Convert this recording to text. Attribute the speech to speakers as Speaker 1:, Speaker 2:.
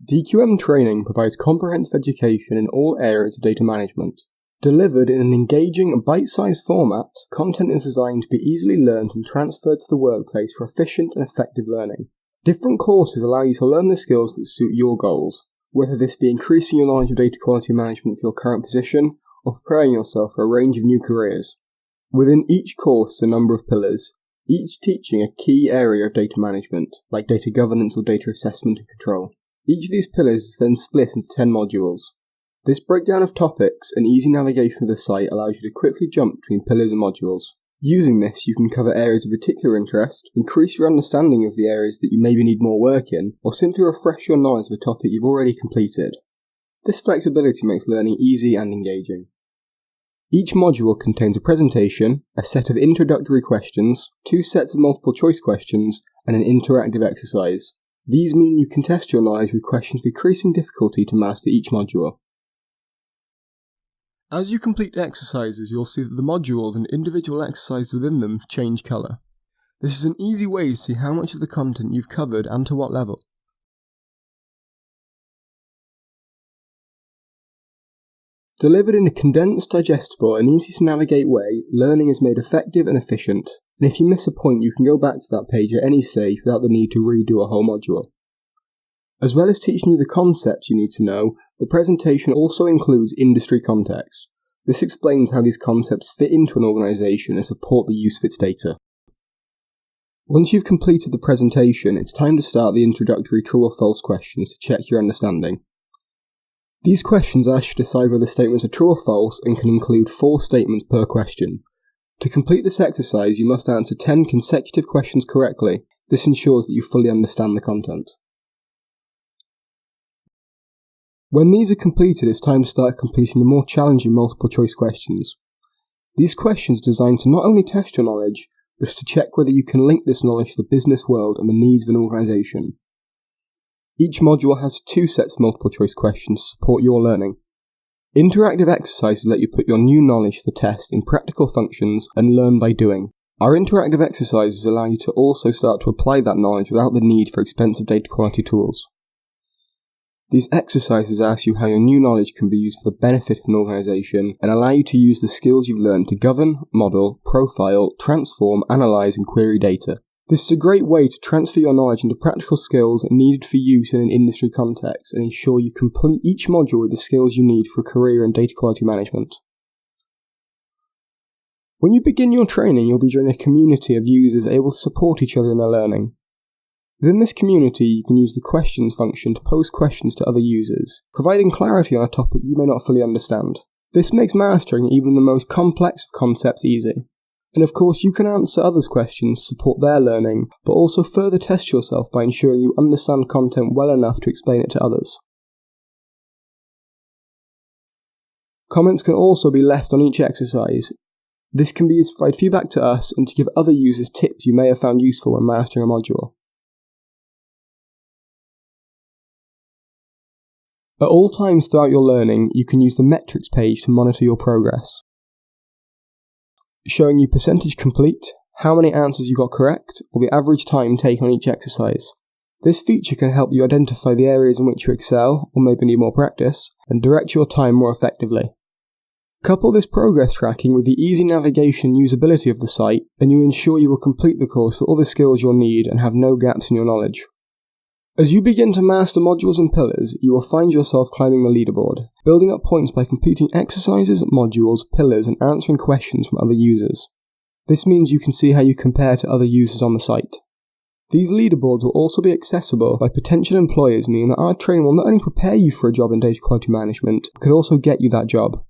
Speaker 1: DQM Training provides comprehensive education in all areas of data management. Delivered in an engaging and bite-sized format, content is designed to be easily learned and transferred to the workplace for efficient and effective learning. Different courses allow you to learn the skills that suit your goals, whether this be increasing your knowledge of data quality management for your current position or preparing yourself for a range of new careers. Within each course is a number of pillars, each teaching a key area of data management, like data governance or data assessment and control. Each of these pillars is then split into 10 modules. This breakdown of topics and easy navigation of the site allows you to quickly jump between pillars and modules. Using this, you can cover areas of particular interest, increase your understanding of the areas that you maybe need more work in, or simply refresh your knowledge of a topic you've already completed. This flexibility makes learning easy and engaging. Each module contains a presentation, a set of introductory questions, 2 sets of multiple choice questions, and an interactive exercise. These mean you can test your knowledge with questions of increasing difficulty to master each module. As you complete exercises, you'll see that the modules and individual exercises within them change colour. This is an easy way to see how much of the content you've covered and to what level. Delivered in a condensed, digestible and easy to navigate way, learning is made effective and efficient, and if you miss a point you can go back to that page at any stage without the need to redo a whole module. As well as teaching you the concepts you need to know, the presentation also includes industry context. This explains how these concepts fit into an organisation and support the use of its data. Once you've completed the presentation, it's time to start the introductory true or false questions to check your understanding. These questions ask you to decide whether statements are true or false and can include 4 statements per question. To complete this exercise, you must answer 10 consecutive questions correctly. This ensures that you fully understand the content. When these are completed, it's time to start completing the more challenging multiple choice questions. These questions are designed to not only test your knowledge, but to check whether you can link this knowledge to the business world and the needs of an organisation. Each module has 2 sets of multiple choice questions to support your learning. Interactive exercises let you put your new knowledge to the test in practical functions and learn by doing. Our interactive exercises allow you to also start to apply that knowledge without the need for expensive data quality tools. These exercises ask you how your new knowledge can be used for the benefit of an organisation and allow you to use the skills you've learned to govern, model, profile, transform, analyse and query data. This is a great way to transfer your knowledge into practical skills needed for use in an industry context and ensure you complete each module with the skills you need for a career in data quality management. When you begin your training, you'll be joining a community of users able to support each other in their learning. Within this community, you can use the questions function to pose questions to other users, providing clarity on a topic you may not fully understand. This makes mastering even the most complex of concepts easy. And of course, you can answer others' questions to support their learning, but also further test yourself by ensuring you understand content well enough to explain it to others. Comments can also be left on each exercise. This can be used to provide feedback to us and to give other users tips you may have found useful when mastering a module. At all times throughout your learning, you can use the metrics page to monitor your progress, showing you percentage complete, how many answers you got correct, or the average time taken on each exercise. This feature can help you identify the areas in which you excel, or maybe need more practice, and direct your time more effectively. Couple this progress tracking with the easy navigation and usability of the site, and you ensure you will complete the course with all the skills you'll need and have no gaps in your knowledge. As you begin to master modules and pillars, you will find yourself climbing the leaderboard, building up points by completing exercises, modules, pillars, and answering questions from other users. This means you can see how you compare to other users on the site. These leaderboards will also be accessible by potential employers, meaning that our training will not only prepare you for a job in data quality management, but could also get you that job.